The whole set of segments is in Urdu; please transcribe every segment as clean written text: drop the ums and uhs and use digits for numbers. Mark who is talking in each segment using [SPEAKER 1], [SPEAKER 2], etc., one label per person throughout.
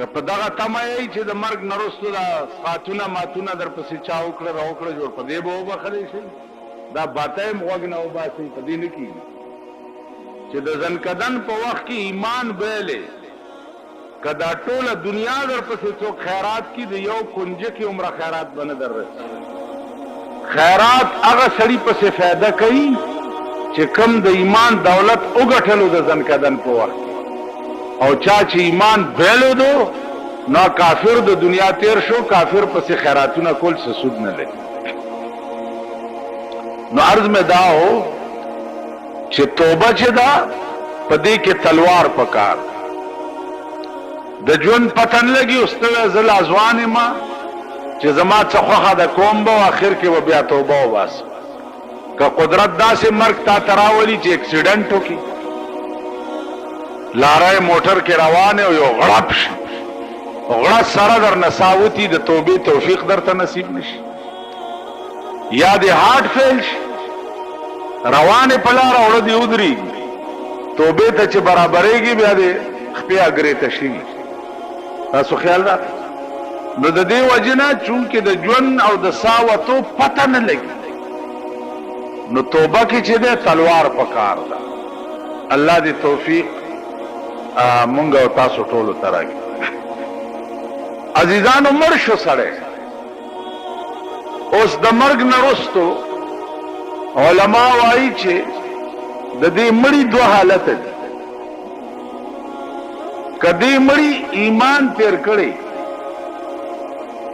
[SPEAKER 1] که په دغه تمه یې چې د مرګ نه وروسته دا ساعتونه ماتونه درپسې چا وکړه راوکړه جوړ په دې به وبخلی شي دا باته یې غوږ نه وباسئ په دې نه کېږي چې د ځنکدن په وخت کې ایمان بیلې که دا ټوله دنیا درپسې څوک خیرات کي د یو کنجه کې عمره خیرات به نه در رسي خیرات هغه سړي پسې فایده کوي چې کم د ایمان دولت وګټلو د ځنکدن په وخت او چا چې ایمان بیلو دو نو کافر د دنیا تیر شو کافر پسې خیراتونه کول څه سود نه لري نو عرض میں دا ہو چې توبه چې دا په دې کې تلوار پکار د ژوند پتن لګي استوه زل ازوان ما چې زما څه خوخه د کوم به اخر کې و بیا توبه وباس که قدرت داسې مرګ تا تراولي چې اکسیډنټ وکي لارای موټر کې روانه او یو غړپ شي غړپ سره در نساوتی د توبې توفیق درته نصیب نشي یا د هارت فیل شي روانه په لار اور دی ودري توبې ته چې برابرېږي بیا د خپې اگرې ته شي تاسو خیال را نو د دې وجنه چونکې د ژوند او د ساوتو پته نه لګي نو توبه کې چې ده تلوار پکار ده الله دې توفیق مونږ او تاسو ټولو ته راکړي عزیزانو مړ شو سړی اوس د مرګ نه وروستو علما وایي چې د دې مړي دوه حالت دي که دې مړي ایمان تیر کړی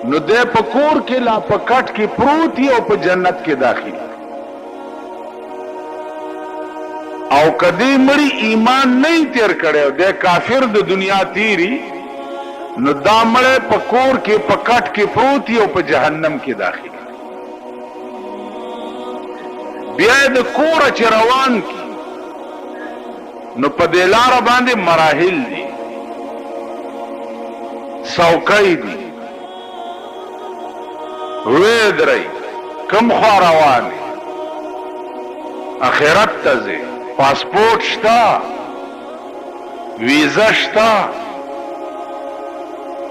[SPEAKER 1] نو دې په کور کې لا په کټ کې پروت او په جنت کې داخل او کدی مړی ایمان نه تیر کړو د کافر د دنیا تیری نو دا مړی په کور کې په کټ کې پروت او په جهنم کې داخل بیا د کور چې روان کی نو په دلار باندې مراحل دي څوکۍ دي وېدري کم خو روان اخرت ته ځي پاسپورت شتا ویزا شتا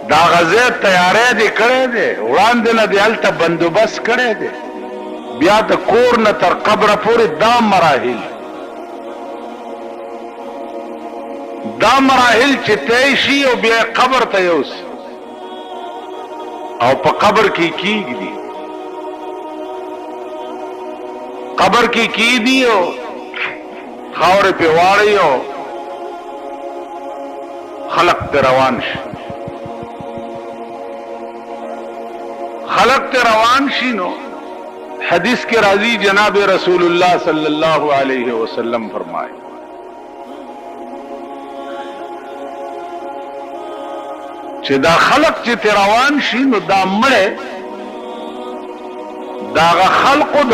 [SPEAKER 1] دا غزه تیارې دي کړې دي وړاندې نه دی الته بندوبست کړې دي بیا د کور نه تر قبر پورې دا مراحل چې طی شي او بیا قبر ته یوسي او په قبر کې کیږي قبر کې کیږي او خاورې په واړی او خلق ته روان شي نو حدیث کے راضی جناب رسول اللہ صلی اللہ علیہ وسلم فرمائے چې دا خلق چې روان شي نو دا مړه دا خلقو د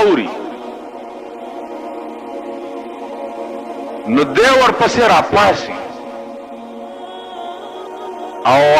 [SPEAKER 1] اوري نو دی ورپسې راپاسي او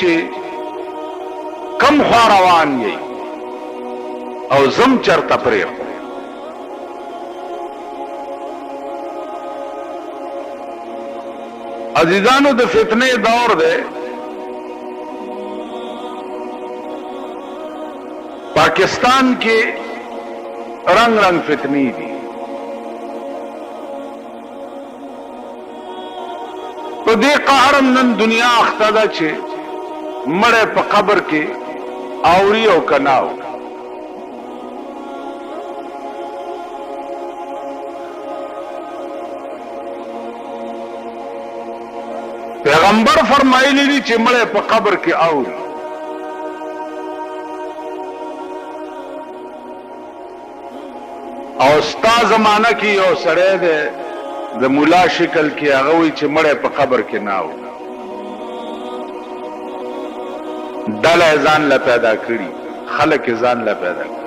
[SPEAKER 1] چې کم خوا روان یې او زم چرته پرې عزیزانو د فتنه دور ده پاکستان کې رنگ رنگ فتنی دي په دې قهرم نن دنیا اخته ده چې مړه په قبر کې اوري او کناو پیغمبر فرمایلی دي چې مړه په قبر کې اوري او استاد زمانہ کې یو سره ده د مولا شکل کې هغه وی چې مړه په قبر کې ناو ډله ځان لا پیدا کړی خلک ځان لا پیدا کړی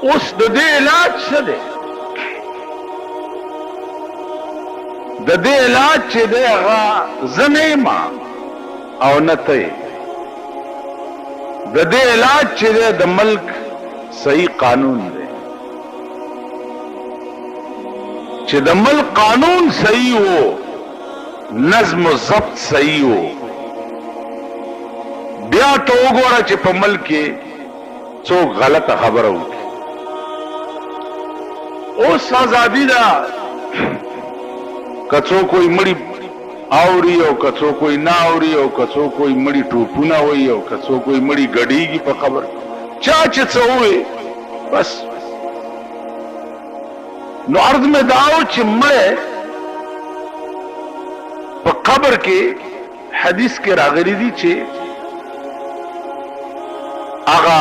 [SPEAKER 1] اوس د دې علاج څه دی د دې علاج چې دی هغه زنیما او نته د دې علاج چې دی د ملک صحیح قانون دی چې د ملک قانون صحیح وو، نظم و ضبط صحیح وو، بیا ته وګوره چې په ملک کې څوک غلطه خبره وکړي. اوس ازادي ده، که څوک کوئی مړی اوري او که څوک کوئی نه اوري او که څوک کوئی مړی ټوپونه وایي او که څوک کوئی مړی ګډېږي په خبر چا چې څه ووایي بس. نو عرض مې دا و چې مړی په قبر کې حدیث کې راغلی دي چې هغه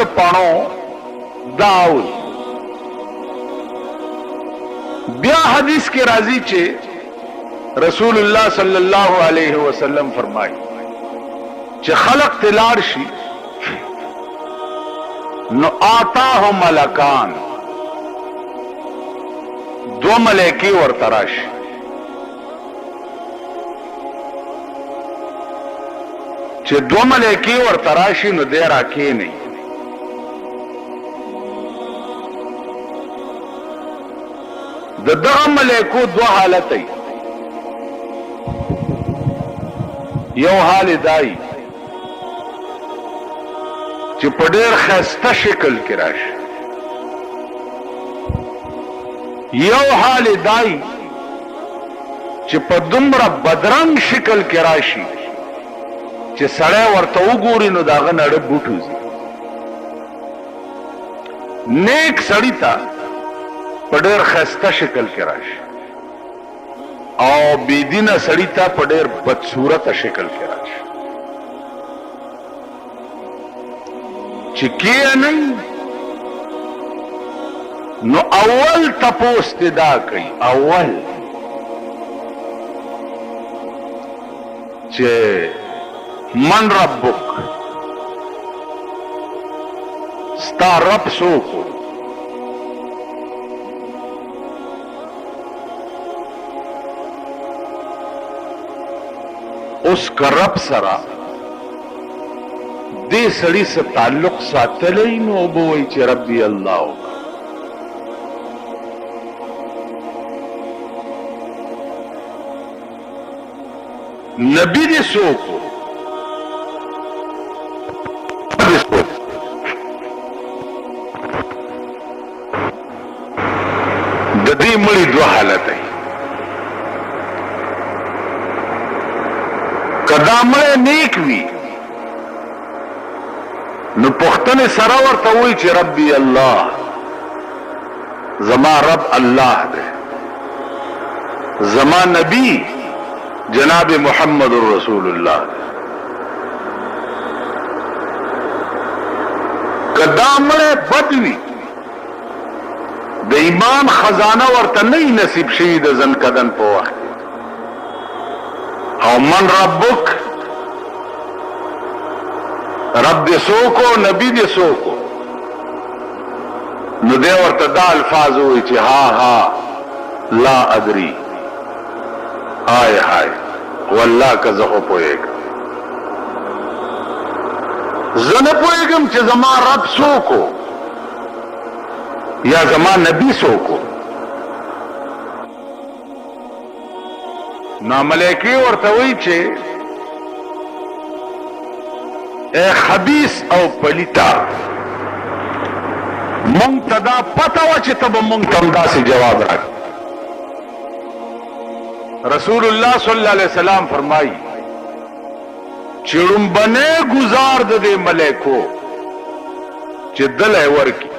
[SPEAKER 1] د پاڼو دا اوري. بیا حدیث کې راځي چې رسول الله صلی الله علیه وسلم فرمایي چې خلق تلار شي نو آتاه ملکان، دو ملائکی ورته راشي. چې دو ملائکی ورته راشي نو دی راکېنی. د دغه ملائکو دو حالت ای، یو حال دای چې په ډېر ښایسته شکل کې راشي، یو حال دای چې په دومره بدرنګ شکل کې راشي چې سړی ورته وګوري نو داغه نړه بوټ وځي. نیک سړی ته په ډېر ښایسته شکل کې راشي او بېدینه سړی ته په ډېر بدصورته شکل کې راشي. چې کېنئ نو اول تپوس دې دا کوي، اول چې من ربک، ستا رب څوک و؟ اوس که رب سره دې سړي سره تعلق ساتلی نو به وایي چې ربي الله. نبی دې څوک و؟ د دې مړي دوه حالت دی. که دا مړی نیک وي نو پختنې سره ورته وایي چې ربي الله، زما رب الله دی، زما نبی جناب محمد رسول الله دی. که دا مړی بد وي د ایمان خزانه ورته نه نصیب شوي د زنکدن په وخت او من ربک، رب دې څوک و، نبی دې څوک و، نو دی ورته دا الفاظ وایي چې ها ها لا ادري، هاي هاي والله که زه خو پوهېږم، زه نه پوهېږم چې زما رب څوک و یا زما نبی څوک و. نو ملائکې ورته وایي چې اے خبیث او پلیتا، مونږ ته دا پته وه چې ته به مونږ ته همداسې جواب راکړې. رسول الله صلی الله علیه وسلم فرمایي چې ړومبنی ګزار د دې ملائکو چې دلی ورکړي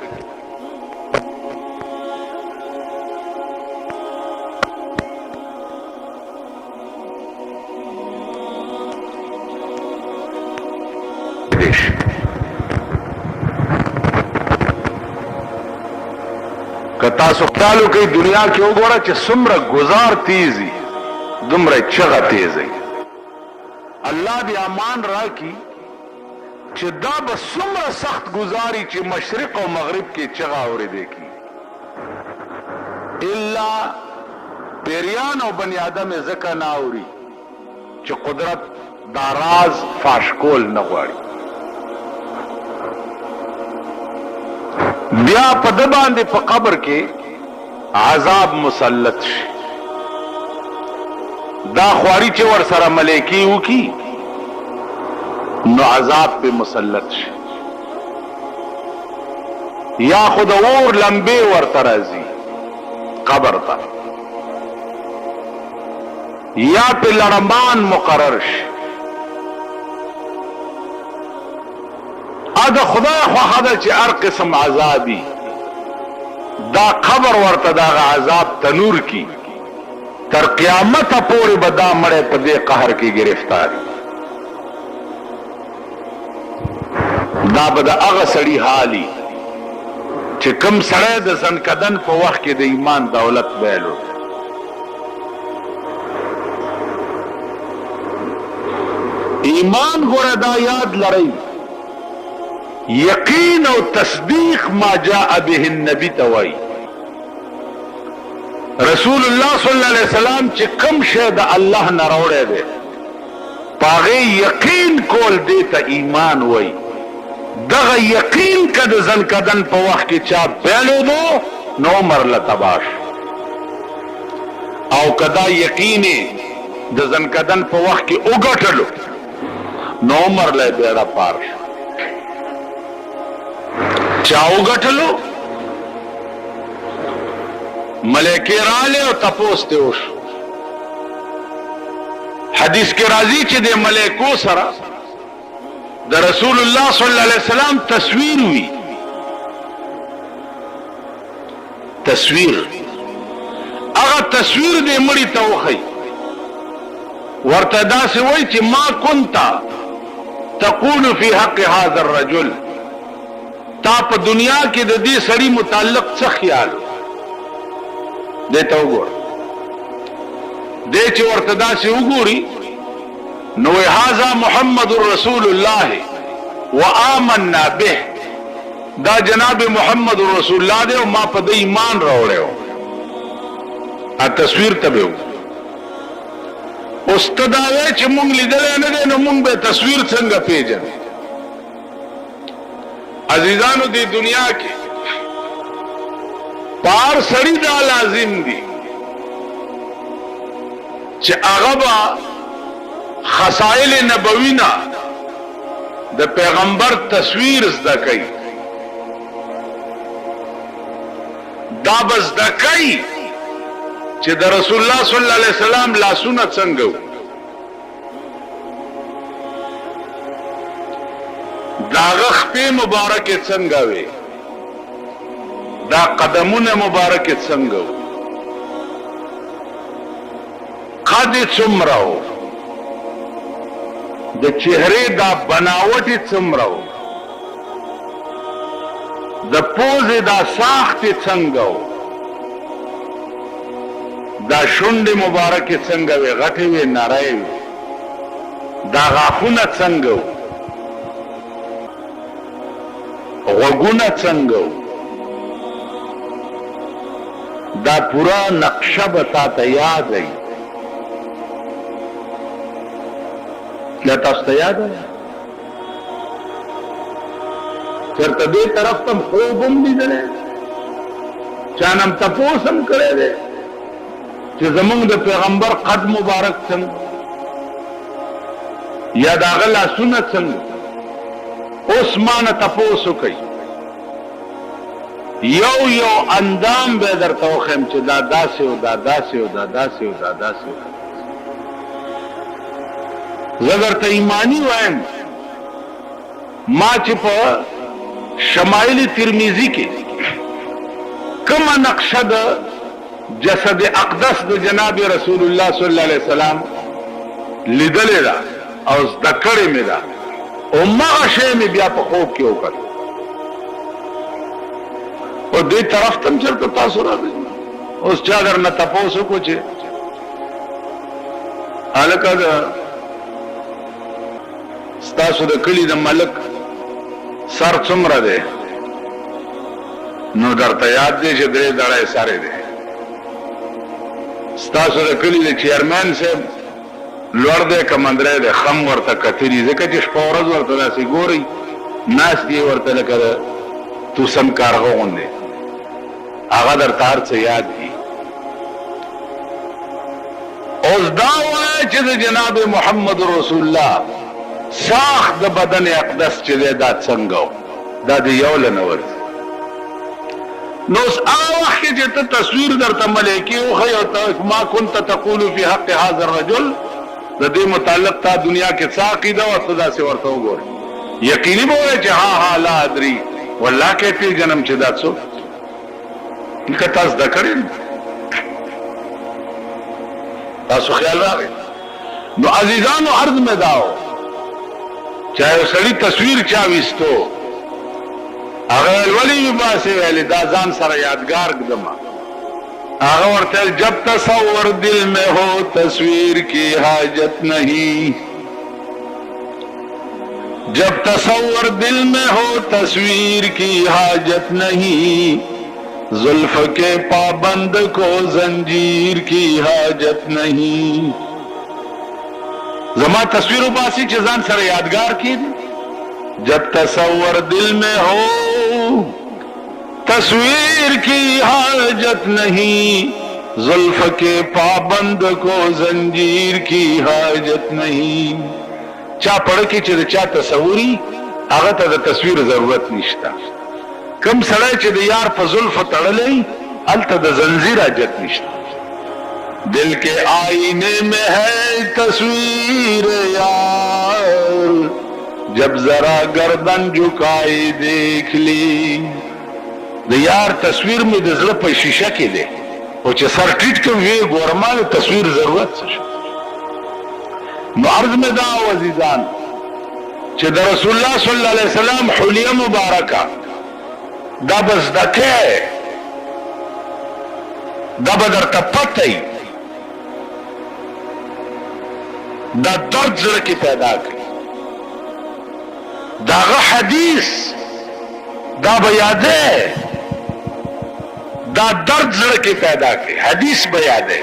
[SPEAKER 1] که تاسو خیال وکړئ دنیا کې وګوره چې څومره گزار تیزي دومره چغه تیزي. الله دې امان راکړي چې دا به څومره سخت گزاري چې مشرق او مغرب کې چغه اورېدې کی، الا پیریان او بنی آدم ځکه نه اوري چې قدرت دا راز فاش کول نه غواړي. بیا په ده باندې په قبر کې عذاب مسلط شي. دا خواري چې ور سره ملائکی وکي نو عذاب په مسلط شي، یا خود اور لمبه ورته راځي قبر ته، یا په لړمان مقرر شي. دا خدای خواخه ده چې هر قسم عذابي دا قبر ورته دا عذاب تنور کی تر قیامت پورې به دا مړی په دې قهر کې گرفتاری. دا به د هغه سړي حالي چې کم سړی د زنکدن په وخت کې د ایمان دولت بیلو. ایمان ګوره دا یاد لرئ، یقین او تصدیق ما جاء به النبی توای. رسول الله صلی الله علیه وسلم چې کم شی د الله نه راوړی دی پاغه یقین کول دی ته ایمان وای. دغه یقین کده زنکدن په وخت کې چا بیلو دو نو مرله تباش، او کدا یقین د زنکدن په وخت کې وګټلو نو مرله بیره پار چا وګټلو. ملائکه رااله او تپوس ته وش. حدیث کې راځي چې د ملائکو سره د رسول الله صلی الله علیه وسلم تصویر وی. تصویر هغه تصویر دې مړی ته وخی ورته داسې وای چې ما كنت تقول في حق هذا الرجل، تا په دنیا کې د دې سړي متعلق څه خیال دیتا وګور. دې چې ورته داسې وګوري نو هذا محمد رسول الله وآمنا به، دا جناب محمد رسول الله دی او ما په دې ایمان راوړیو. ا تصویر تبه استداوی چې مونږ لیدل نه دي نو مونږ به تصویر څنګه پیژنو. عزیزانو دی دنیا کې پار سړی دا لازم دی چې هغه با خصائل نبوینا د پیغمبر تصویر زده کوي. دا بس زده کوي چې د رسول الله صلی الله علیه وسلم لاسونه څنګه دا غخپی مبارک څنګه وي، دا قدمونه مبارک څنګه وي، قد څومره و، د چهره دا بناوټ څومره و، د پوزې دا ساخت څنګه و، دا شونډې مبارک څنګه وي، غټې وي نری وي، دا غاښونه څنګه و، غوږونه څنګه و، دا پورا نقشه به تا ته یاد ای. کیا تاسو ته یاد ای؟ چرته دې طرف تم خوب هم لیدلی، چانم تپوس هم کړی دی چې زمونږ د پیغمبر قد مبارک څنګه یا د هغه لاسونه څنګه. اوس مانه تپوس وکړئ، یو یو اندام به درته وښیم چې دا داسې او دا داسې او دا داسې او دا داسې. زه درته ایمانی وایم، ما چې په شمائل ترمذی کې کومه نقشه د جسد اقدس د جناب رسول الله صلی الله علیه وسلم لیدلې ده او زده کړې مې ده، او مغه شی مې بیا په خوب کې وکړ. او دې طرف تم چرته تاسو راغلئ، اوس چا درنه تپوس وکړو چې هلکه ستاسو د کلي د ملک سر څومره دی؟ نو درته یاد دی چې 3 دړی سر دی. ستاسو د کلي د چیرمن صاحب لوړ دی که مندری دی؟ خم ورته کتلي، ځکه چې شپه ورځ ورته داسې ګورئ، ناست یې ورته لکه د توسن کارغه غوندې. هغه در تار څه یاد دي. اوس دا وایي چې د جناب محمد رسول الله ساخت د بدن اقدس چې دا څنګه دا د یو لنور. نو اوس هغه وخت کې چې ته تصویر درته ملایکی وښیي او ته ما كنت تقول في حق هذا الرجل د دې متعلق تا دنیا کې څه عقیده او څه داسې ورته وګورې یقیني به وایي چې ها لا ادري والله کې پیژنم چې دا څوک که تاسو زده کړی تاسو خیال راغی. نو عزیزانو عرض مې داو چاہے سړی تصویر چا وستو هغه ولی باسه ویلی دا ځان سره یادگار کړم. هغه ورته جب تصور دل میں ہو تصویر کی حاجت نہیں, جب تصور دل میں ہو تصویر کی حاجت نہیں, زلف کے پابند کو زنجیر کی حاجت نہیں. زما تصویر باسی چې ځان سره یادگار کی جب تصور دل میں ہو تصویر کی حاجت نہیں, زلف کے پابند کو زنجیر کی حاجت نہیں. چا پڑھ کې چې چا تصوري هغه ته د تصویر ضرورت نشته. کم سړی چې د یار په زلف تړلې هلته د زنجیر حاجت نشته. دل کے آئینے میں ہے تصویر یار, جب ذرا گردن جھکائے دیکھ لی. د یار تصویر می د زړه په شیشه کې دی او چې سر ټیټ کوم وی ګورمال تصویر ضرورت څه. نو عرض می دا عزیزان چې د رسول الله صلی الله علیه وسلم حلیه مبارکه دا بس دکه دا بدر تپتای دا درد زړه کې پیدا کړي. داغه حدیث دا بیاده دا درد زړه کې پیدا کړي. حدیث بیاده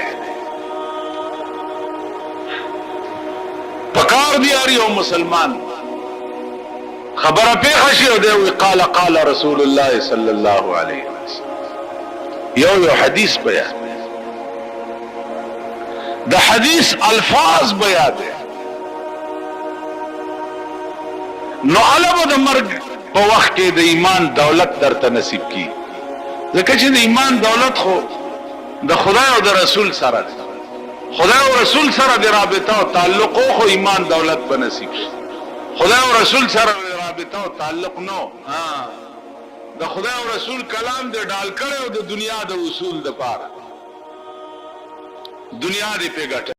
[SPEAKER 1] پکار دی یاري او مسلمان خبره پیښه شي او دی قال قال رسول الله صلی الله علیه وسلم. یو حدیث بیان د حدیث الفاظ بیاده. نو علم د مرګ په وخت کې د ایمان دولت درته نصیب کی, ځکه چې د ایمان دولت خو د خدای او د رسول سره دی. خدای او رسول سره د رابطه او تعلق خو ایمان دولت به نصیب شي. خدای او رسول سره د رابطه او تعلق نو د خدای او رسول کلام دې ډال کړي او د دنیا د اصول د پاره دنیا دې په ګټه.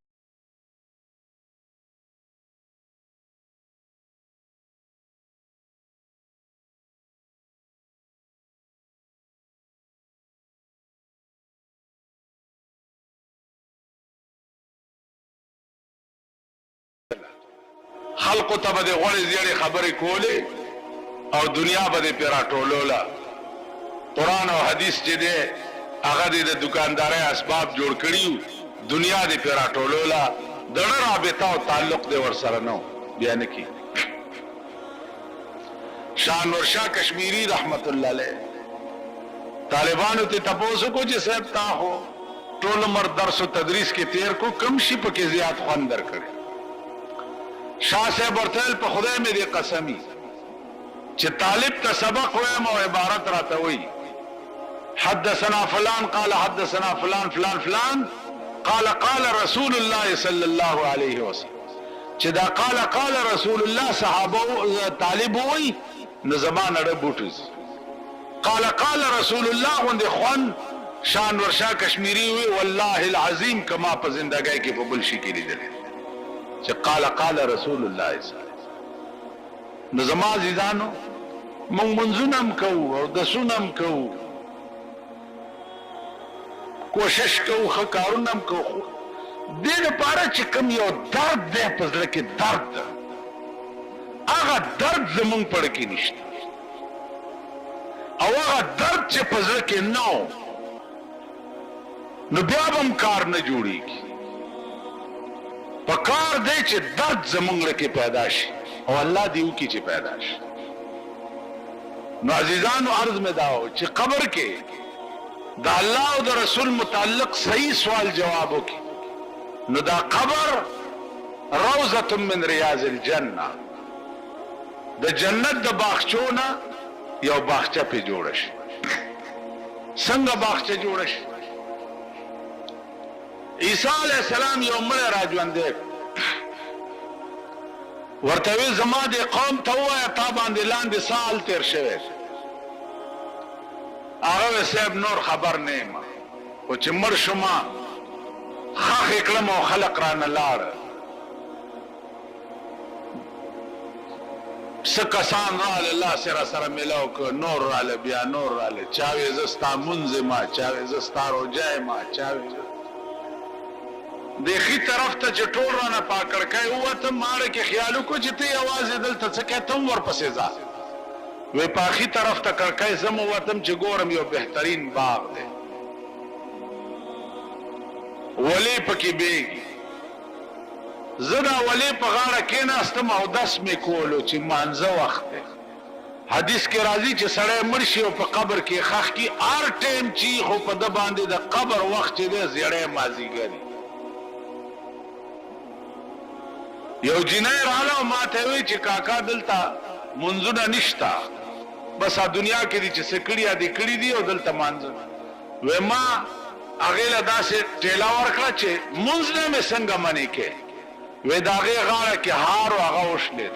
[SPEAKER 1] خلقو ته به د غوړې زیړې خبرې کولې او دنیا به دې پې راټولوله. قرآن او حدیث چې دی هغه دې د دکاندارۍ اسباب جوړ کړي دنیا دې پې راټولوله. دړه رابطه او تعلق دې ورسره نه بیا نه کي. شاه نورشاه کشمیری رحمت الله علیه طالبانو ته تپوس وکړو چې صاحب تا خو ټول عمر درس او تدریس کې تیر کو, کم شي پکې زیات خوند درکړي. شاہ صاحب ورتل په خدای مې دې قسمی چې طالب ته سبق وایم او عبارت راته وایي حدثنا فلان قال حدثنا فلان فلان فلان قال قال رسول الله صلی الله علیه وسلم. چې دا قال رسول الله صحابه طالب وایي نو زمان اړه بوټوز. قال رسول الله غوندې خوان شاه نورشاه کشمیری وی والله العظیم کما په زندګۍ کې په بل شي کې لیدل چې قال رسول الله صلی الله علیه وسلم. نو زما عزیزانو مونږ منځونه هم کوو او دسونه هم کوو, کوشش کوو, ښه کارونه هم کوو, دې لپاره چې کوم یو درد دی په زړه کې درد هغه درد زمونږ په زړه کې نشته او هغه درد چې په زړه کې نه نو بیا به هم کار نه جوړېږي. پکار دی چې درد زمونږ کې پیدا شي او الله دې وکړي چې پیدا شي. نو عزیزانو عرض مې دا و چې قبر کې دا اللہ او دا رسول متعلق صحیح سوال جوابو کی نو دا قبر روزت من ریاض الجنہ دا جنت دا باغچونا یو باغچہ پہ جوڑش سنگا باغچہ جوڑش عیسیٰ علیہ السلام یو مړی راجوندی ورته وی زما د قوم ته ووایه تا باندې لاندې سال تیر شوی هغه وی صاحب نور خبر نه یم خو چې مړ شومه خښې کړم او خلق رانه لاړه څه کسان راله لاس یې راسره میلاو کړ نور راله بیا نور راله چا وی زه ستا مونځ یم چا وی زه ستا روژه یم چا وی دیخی طرف ته چې ټول رانه پاکړکۍ ووتم ماړه کې خیال وکړو چې ته یوازې دلته څه کوې ته هم ورپسې ځه وی پاخي طرف ته کړکۍ زه م ووتم چې ګورم یو بهترین باغ دی ولې پکې بیږي زه دا ولې په غاړه کېناستم او دس مې کولو چې مانځه وخت دی حدیث کې راځي چې سړی مړ شي او په قبر کې خښ کي هر ټایم چې خو په ده باندې د قبر وخت چې دی زیړی مازدیګري یو جنای رااله او ما ته وی چې کاکا دلته منځونه نشتا بس دنیا کې دي چې سکړیا دي کړی دي او دلته مانځه و ما هغه له داسې ټیلا ورکړه چې منځ نه مې څنګه منې کې و دا هغه غاړه کې هار او هغه وشلې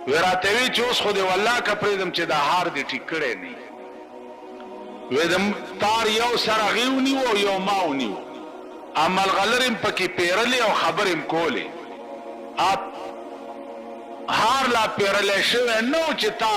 [SPEAKER 1] و راته وی چې اوس خو دې والله کپریدم چې دا هار دې ټیک کړی نه و دم تار یو سره غیونی او یو ماونی عمل غلرم پکې پیرلې او خبرم کولې هار لا پیرلې شوی نو چې تا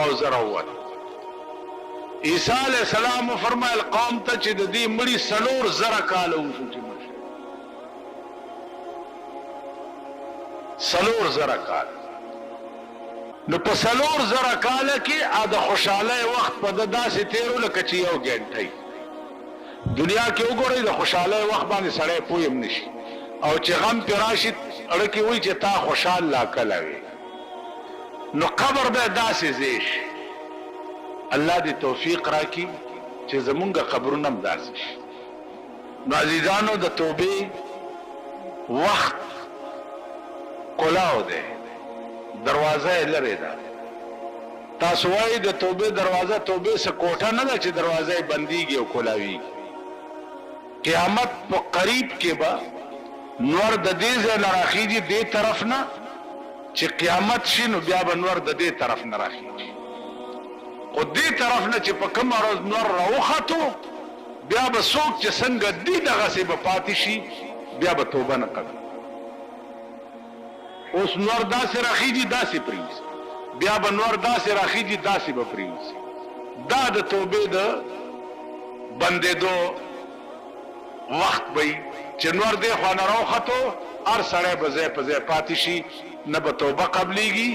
[SPEAKER 1] او زروت عیسی علیہ السلام فرمایل قوم ته چې د دې مړي 4,000 کاله وشو چې مړ 4,000 کال نو په 4,000 کاله کې د خوشاله وخت په داسې تیرو لکه چې یو ګنټه دنیا کې وګورئ د خوشاله وخت باندې سړی پویم نشي او چې غم پر راشي اړه وی چې تا خوشحال لا کله وي نو قبر به داسې زیش الله دې توفیق راکړي چې زمونږ قبرونه هم داسې شي نو عزیزانو د توبې وخت کلاو دی دروازه یې لرې ده تاسو وایي د توبې دروازه توبې څه کوټه نه ده چې دروازه یې بندېږي او کلاوي قیامت په قریب کې به نور د دې ځای نه راخیږي دې طرف نه چې قیامت شي نو بیا به نور د دې طرف نه راخیږي خو دې طرف نه چې په کومه ورځ نور راوختو بیا به څوک چې څنګه دې دغسې به پاتې شي بیا به توبه نه کوي اوس نور داسې راخیږي داسې پرېوځي بیا به نور داسې راخیږي داسې به پرېوځي دا د توبې د بندېدو وخت به چې نور دی خو نه راوختو هر سړی به ځای په ځای پاتې شي نه به توبه قبلیږي